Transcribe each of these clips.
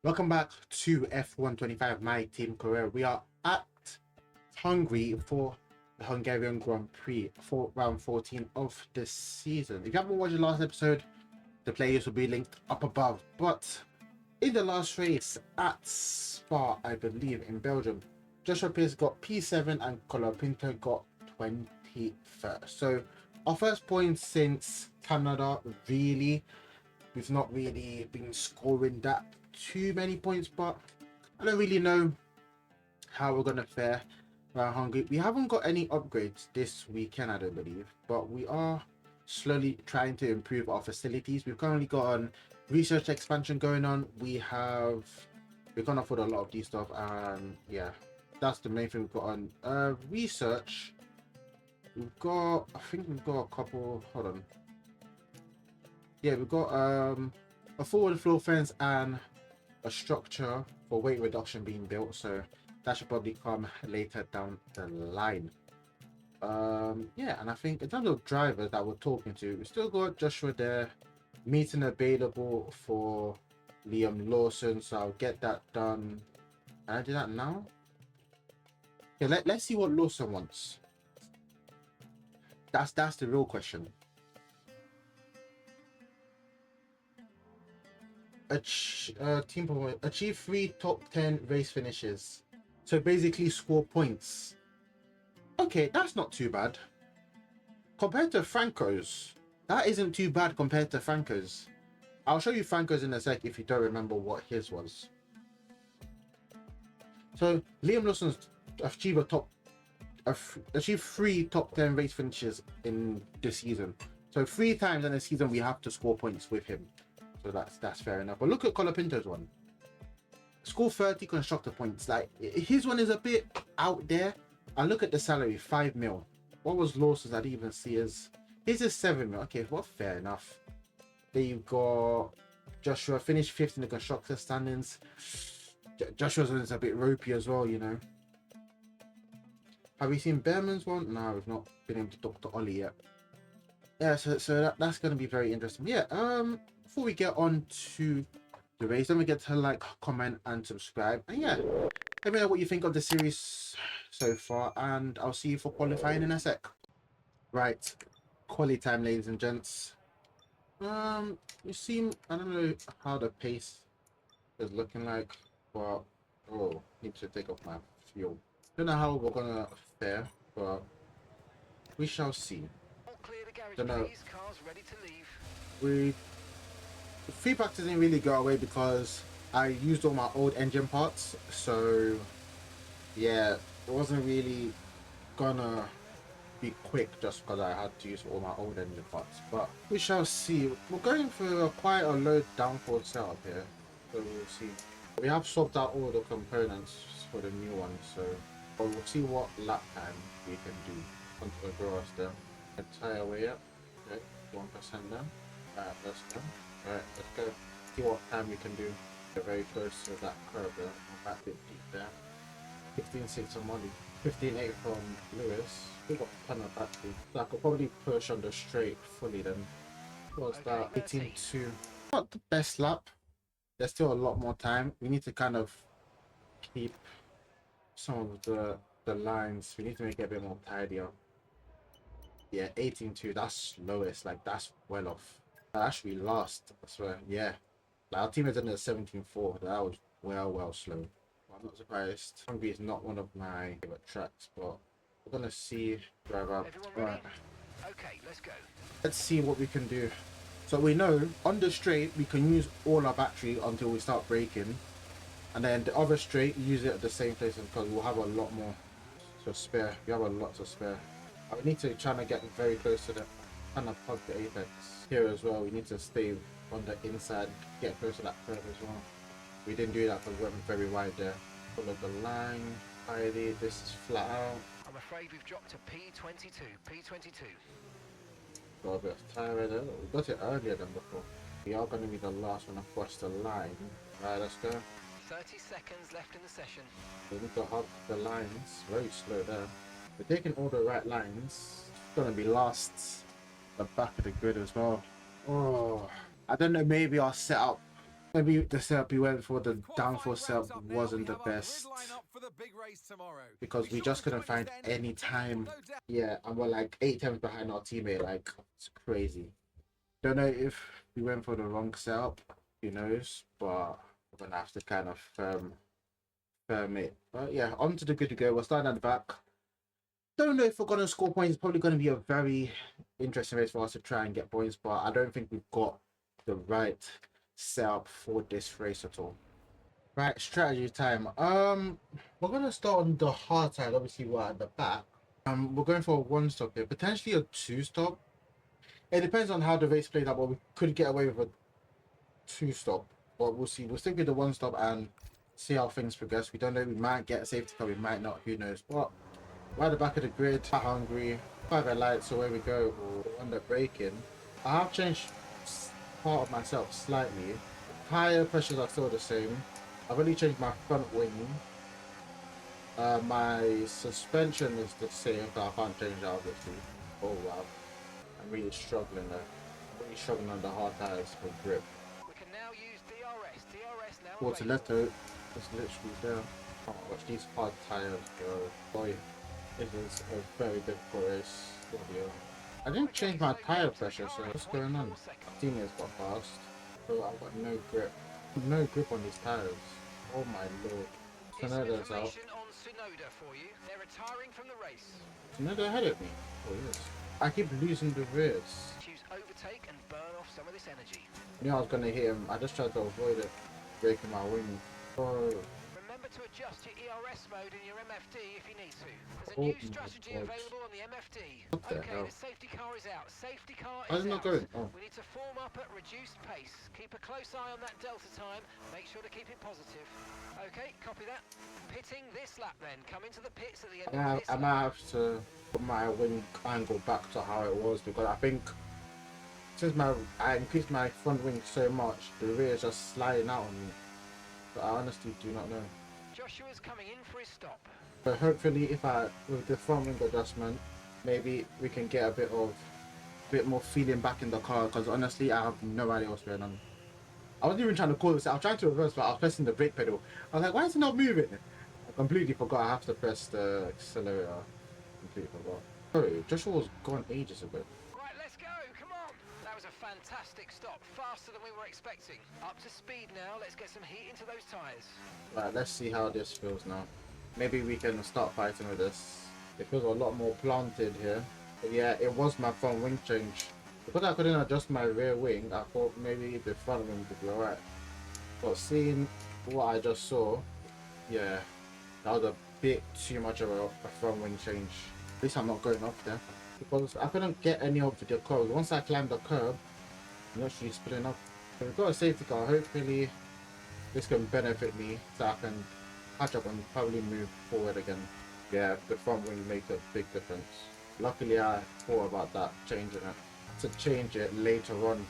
Welcome back to F125, my team career. We are at Hungary for the Hungarian Grand Prix for round 14 of the season. If you haven't watched the last episode, the players will be linked up above. But in the last race at Spa, I believe, in Belgium, Joshua Pierce got P7 and Colapinto got 21st. So our first point since Canada, really, we've not really been scoring that too many points, but I don't really know how we're gonna fare around Hungary. We haven't got any upgrades this weekend, I don't believe, but we are slowly trying to improve our facilities. We've currently got an research expansion going on. We're gonna afford a lot of these stuff, and yeah, that's the main thing we've got on research. I think we've got a couple. Hold on. Yeah, we've got a forward floor fence and a structure for weight reduction being built, so that should probably come later down the line. Yeah, and I think in terms of drivers that we're talking to, we still got Joshua there, meeting available for Liam Lawson, so I'll get that done. Can I do that now? Okay, let's see what Lawson wants. That's the real question. Team performance, achieve 3 top 10 race finishes, so basically score points. Okay, that's not too bad compared to Franco's. That isn't too bad compared to Franco's. I'll show you Franco's in a sec if you don't remember what his was. So Liam Lawson's achieved achieved 3 top 10 race finishes in this season, so 3 times in a season we have to score points with him. So that's fair enough. But look at Colapinto's one. Score 30 constructor points. Like, his one is a bit out there. And look at the salary, 5 mil. What was Lawson's? I didn't even see his. His is 7 mil. Okay, well, fair enough. There you go. Joshua finished 5th in the constructor standings. Joshua's one is a bit ropey as well, you know. Have we seen Behrman's one? No, we've not been able to talk to Ollie yet. Yeah, so that's going to be very interesting. Yeah, before we get on to the race, don't forget to like, comment, and subscribe. And yeah, let me know what you think of the series so far, and I'll see you for qualifying in a sec. Right, quali time, ladies and gents. You seem, I don't know how the pace is looking like, but need to take off my fuel. Don't know how we're gonna fare, but we shall see. Don't know. We free practice didn't really go away because I used all my old engine parts, so yeah, it wasn't really gonna be quick just because I had to use all my old engine parts, but we shall see. We're going for quite a low downforce setup here, so we'll see. We have swapped out all the components for the new one, so we'll see what lap time we can do onto the growers there. Entire way up. Okay, 1% down. Alright, that's done. Alright, let's go see what time we can do. We're very close to that curve there. Back bit deep there. 15.6 on Molly. 15.8 from Lewis. We got a ton of battery. So I could probably push on the straight fully then. What was that? 18.2. Not the best lap. There's still a lot more time. We need to kind of keep some of the lines. We need to make it a bit more tidier. Yeah, 18.2. That's lowest. Like, that's well off. That actually last, I swear. Yeah. Like, our team is in at 17.4. That was well slow. I'm not surprised. Hungary is not one of my favorite tracks, but we're gonna see drive up. Right. Okay, let's go. Let's see what we can do. So we know on the straight we can use all our battery until we start braking, and then the other straight use it at the same place because we'll have a lot more to spare. We have a lot to spare. I need to try to get very close to the kind of plug the apex here as well. We need to stay on the inside, get close to that curve as well. We didn't do that because we went very wide there. Follow the line, tidy, this is flat out. I'm afraid we've dropped to P22. P22. Got a bit of tire there. We got it earlier than before. We are going to be the last one across the line. Right, let's go. 30 seconds left in the session. We need to hug the lines. Very slow there. We're taking all the right lines. It's going to be last. The back of the grid as well. Oh, I don't know, maybe our setup Maybe the setup we went for, the downforce setup, wasn't the best because we just couldn't find any time. Yeah, and we're like 8 times behind our teammate. Like, it's crazy. Don't know if we went for the wrong setup, who knows, but we're gonna have to kind of firm it. But yeah, on to the good to go. We're starting at the back. Don't know if we're gonna score points. It's probably gonna be a very interesting race for us to try and get points, but I don't think we've got the right setup for this race at all. Right, strategy time. We're gonna start on the hard side. Obviously, we're at the back. We're going for a one stop here, potentially a two stop. It depends on how the race played out, but we could get away with a two stop. But we'll see. We'll stick with the one stop and see how things progress. We don't know. We might get a safety car. We might not. Who knows? But we're at the back of the grid. Hungary. 5 red lights. So where we go. We'll end up braking. I have changed part of myself slightly. Tire pressures are still the same. I've only changed my front wing. My suspension is the same, but I can't change that obviously. Oh wow. I'm really struggling there. I'm really struggling on the hard tires for grip. We can now use DRS. DRS now. Towards the left though, it's literally there. Oh my gosh, these hard tires, bro. Boy, this is a very difficult race. I didn't change my tire pressure, so what's going on? Teammates got fast. Bro, I've got no grip. No grip on these tires. Oh my lord. Sonoda's out. Sonoda for you. They're retiring from the race. Sonoda ahead of me. Oh yes. I keep losing the rears. Choose overtake and burn off some of this energy. I knew I was gonna hit him. I just tried to avoid it, breaking my wing. Oh. Remember to adjust your ERS mode in your MFD if you need to. There's a Oh new my strategy God. available on the MFD. What the Okay, hell? the safety car is out. Safety car Why is is it not out. going? Oh. We need to form up at reduced pace. Keep a close eye on that delta time. Make sure to keep it positive. Okay, copy that. Pitting this lap then. Come into the pits at the end of this I lap. might have to put my wing angle back to how it was because I think since I increased my front wing so much, the rear is just sliding out on me. But I honestly do not know. Joshua's coming in for his stop. But hopefully, with the front wing adjustment, maybe we can get a bit more feeling back in the car. Because honestly, I have no idea what's going on. I wasn't even trying to call this. I was trying to reverse, but I was pressing the brake pedal. I was like, why is it not moving? I completely forgot I have to press the accelerator. Completely forgot. Sorry, Joshua was gone ages ago. Right, let's go. Come on. That was a fantastic stop. Faster than we were expecting. Up to speed now. Let's get some heat into those tyres. Right, let's see how this feels now. Maybe we can start fighting with this. It feels a lot more planted here. But yeah, it was my front wing change. Because I couldn't adjust my rear wing, I thought maybe the front wing would be alright. But seeing what I just saw, yeah, that was a bit too much of a front wing change. At least I'm not going off there. Because I couldn't get any of the curves. Once I climbed the curb, I'm actually spinning up. So we've got a safety car. Hopefully this can benefit me so I can catch up and probably move forward again. Yeah, the front wing makes a big difference. Luckily I thought about that, changing it. To change it later on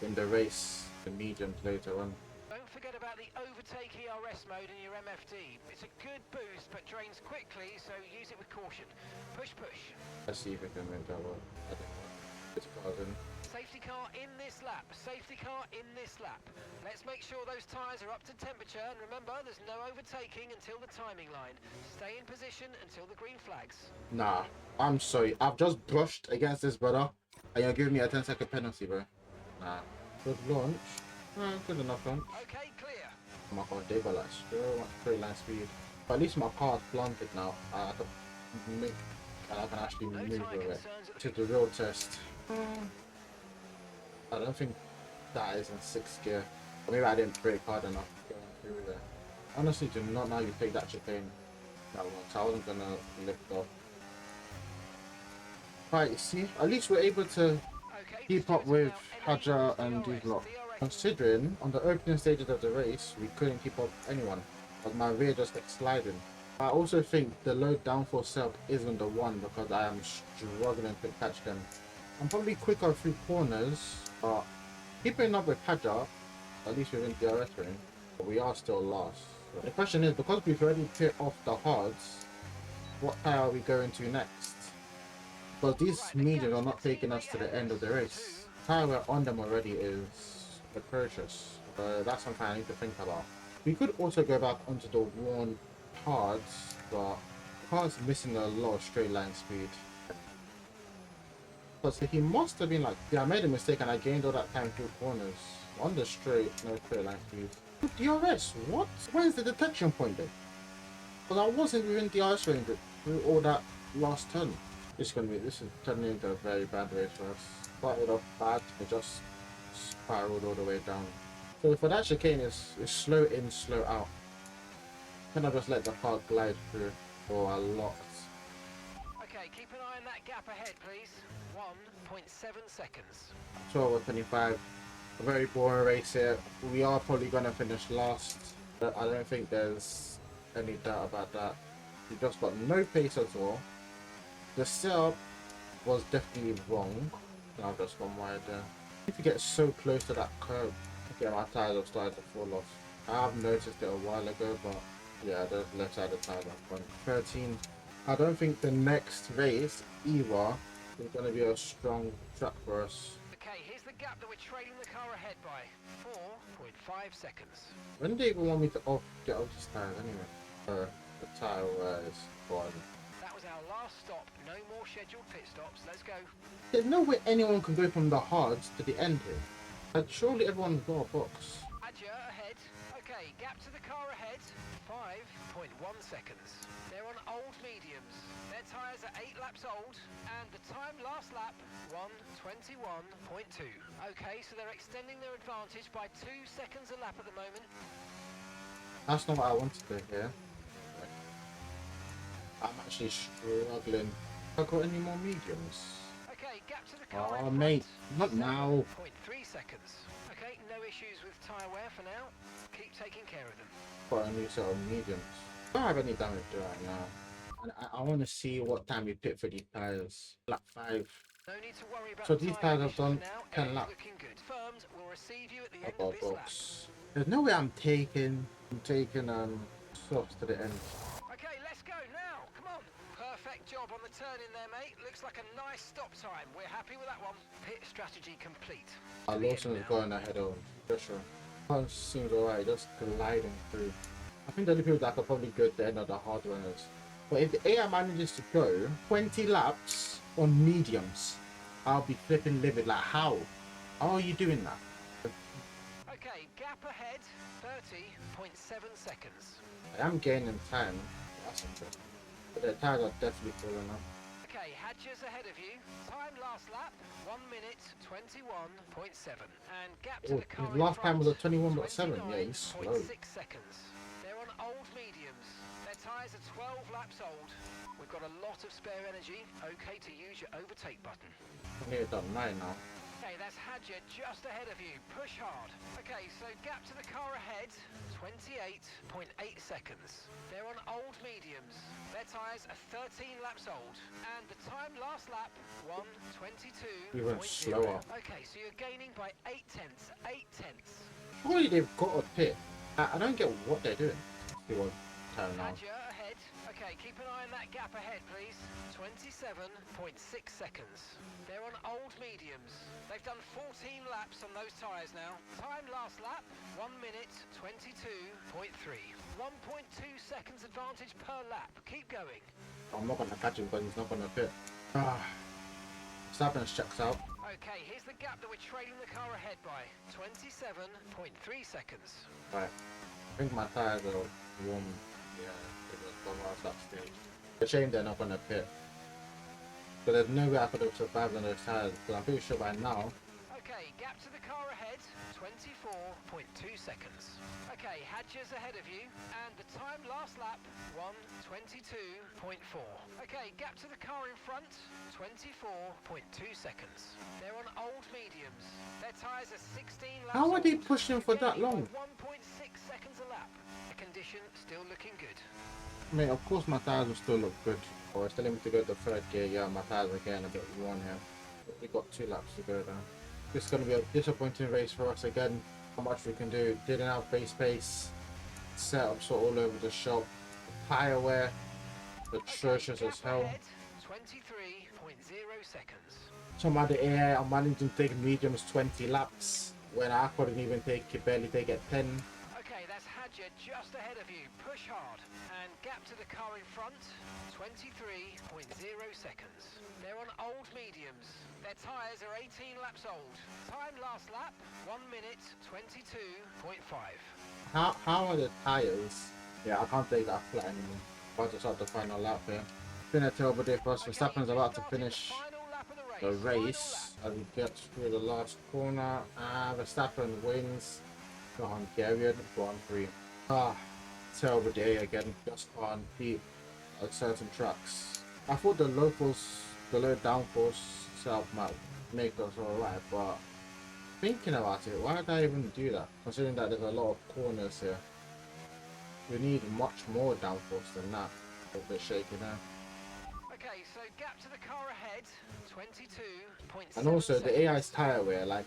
in the race, the mediums later on. Don't forget about the overtake ERS mode in your MFD. It's a good boost but drains quickly, so use it with caution. Push, push. Let's see if we can make that work. I don't know. This car's in. Safety car in this lap. Safety car in this lap. Let's make sure those tyres are up to temperature, and remember, there's no overtaking until the timing line. Stay in position until the green flags. Nah, I'm sorry. I've just brushed against this brother, and you're giving me a 10-second penalty, bro. Nah. Good launch. Good enough launch. Okay, clear. Oh my god, they got like straight line speed. But at least my car's planted now. I can actually No move tyre with it. concerns at To the real test. I don't think that is in 6th gear. Or maybe I didn't brake hard enough going through there. Honestly, do not know you take that chicane that once. I wasn't gonna lift off. Right, see, at least we're able to Okay, keep up with Hajar and Duvlock. Considering on the opening stages of the race, we couldn't keep up with anyone, but my rear just kept sliding. I also think the low downforce setup isn't the one because I am struggling to catch them. I'm probably quicker through corners, but keeping up with Hajar, at least within DRS range, but we are still lost. So the question is, because we've already pit off the hards, what tire are we going to next? Because these mediums are not taking us to the end of the race. The tire we're on them already is atrocious. That's something I need to think about. We could also go back onto the worn cards, but cards missing a lot of straight line speed. Because he must have been like, yeah, I made a mistake and I gained all that time through corners. On the straight, no straight line speed. DRS, what? Where's the detection point then? Because I wasn't within DRS range through all that last turn. This is turning into a very bad race for us. Started off bad, it just spiraled all the way down. So for that chicane is slow in, slow out. Can I just let the car glide through or I locked? Okay, keep an eye on that gap ahead, please. 1.7 seconds. 12 or 25. A very boring race here. We are probably gonna finish last. But I don't think there's any doubt about that. We just got no pace at all. The setup was definitely wrong. I've just gone wide there. If you get so close to that curve, okay, my tires have started to fall off. I have noticed it a while ago, but yeah, the left side of the tires are gone. 13. I don't think the next race, either, is going to be a strong track for us. Okay, here's the gap that we're trailing the car ahead by. 4.5 seconds. When do they even want me to get off these tires anyway? The tire wear is gone. That was our last stop. No more scheduled pit stops. Let's go. There's no way anyone can go from the hards to the end here. Like, surely everyone's got a box. Adja ahead. Okay, gap to the car ahead. 5.1 seconds. They're on old mediums. Their tyres are 8 laps old, and the time last lap, 1:21.2. Okay, so they're extending their advantage by 2 seconds a lap at the moment. That's not what I wanted to hear. I'm actually struggling. Have I got any more mediums? Okay, gap to the car. Oh, mate, not now. 0.3 seconds. Okay, no issues with tyre wear for now. Keep taking care of them. Got a new set of mediums. I don't have any damage right now. And I want to see what time we pit for these tires. Lap 5. No need to worry about So the these tyre tires have conditions done for now. 10 laps. Looking good. Firms will receive you at the I end got of a this lap. box. There's no way I'm taking softs to the end. Okay, let's go now. Come on. Perfect job on the turn in there, mate. Looks like a nice stop time. We're happy with that one. Pit strategy complete. Lawson is going ahead of Fisher. Punch seems alright, just gliding through. I think the only people that could probably go to the end of the hard runners. But if the AI manages to go 20 laps on mediums, I'll be flipping livid. Like, how? How are you doing that? Okay, gap ahead. 30.7 seconds. I am gaining time. That's interesting. But the tires are definitely falling off. Okay, Hadger's ahead of you. Time last lap, 1 minute 21.7. And gap to Oh, the car his in last time was front, a 21.7. Yeah, he's slow. 29.6 seconds. They're on old mediums. Their tyres are 12 laps old. We've got a lot of spare energy. Okay to use your overtake button. I need it done 9 now. Okay, that's Hadger just ahead of you. Push hard. Okay, so gap to the car ahead, 28.8 seconds. They're on old mediums. Their tyres are 13 laps old. And the time last lap, 1:22.0. Even slower. Okay, so you're gaining by 8 tenths. 8 tenths. Surely they've got a pit. I don't get what they're doing. See what time now. Hadger ahead. Okay, keep an eye on that gap ahead, please. 27.6 seconds. They're on old mediums. They've done 14 laps on those tyres now. Time last lap, 1 minute 22.3. 1.2 seconds advantage per lap. Keep going. I'm not going to catch him, but he's not going to pit. Sappins checks out. Okay, here's the gap that we're trailing the car ahead by. 27.3 seconds. Right. I think my tires are warm. Yeah, it was gone last that stage. It's a shame they're not going to pit. But there's no way I could have survived on those tires. But I'm pretty sure by now. Okay, gap to the car ahead, 24.2 seconds. Okay, Hadger's ahead of you, and the time last lap, 1:22.4. Okay, gap to the car in front, 24.2 seconds. They're on old mediums. Their tyres are 16 laps How are they old. pushing for that You're gaining long? by 1.6 seconds a lap. The condition still looking good. I mean, of course my tires will still look good. Or it's telling me to go to third gear. Yeah, my tires are getting a bit worn here. But we got 2 laps to go down. This is going to be a disappointing race for us again. How much we can do. Didn't have base pace. Setups are all over the shop. Tire wear. Atrocious as hell. 23.0 seconds. Some other AI, I'm managing to take mediums 20 laps. when I couldn't even barely take it 10. Okay, that's Hadja just ahead of you. Push hard. And gap to the car in front, 23.0 seconds. They're on old mediums. Their tyres are 18 laps old. Time last lap, 1 minute, 22.5. How are the tires? Yeah, I can't take that flat anymore. But just at the final lap here. Been a terrible day for us. Okay, Verstappen's you've about to just started the finish final lap of the the race. race as we get through the last corner. Verstappen wins the Hungarian Grand Prix. Terrible day again. Just can't beat at certain tracks. I thought the locals, the low downforce setup might make us alright, but thinking about it, why did I even do that? Considering that there's a lot of corners here. We need much more downforce than that. A bit shaky now. Okay, so gap to the car ahead, 22.7 And also the AI's seconds. tire wear, like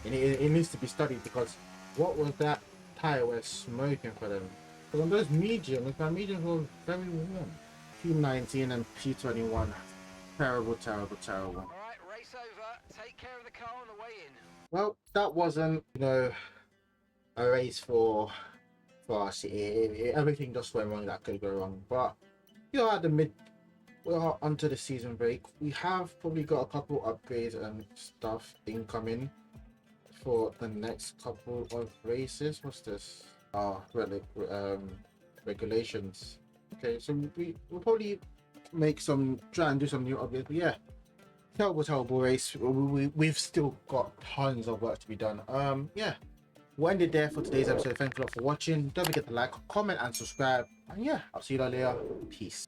it needs to be studied because what was that tire wear smoking for them? Because on those mediums, my mediums were very warm. P19 and P21. Terrible, terrible, terrible. Alright, race over. Take care of the car on the way in. Well, that wasn't, a race for us. Everything just went wrong that could go wrong. But at the mid, we are onto the season break. We have probably got a couple upgrades and stuff incoming for the next couple of races. What's this? Regulations. Okay, so we'll probably try and do some new updates. But yeah, terrible race. We've still got tons of work to be done. Yeah, we'll end it there for today's episode. Thank you a lot for watching. Don't forget to like, comment, and subscribe. And yeah, I'll see you later. Peace.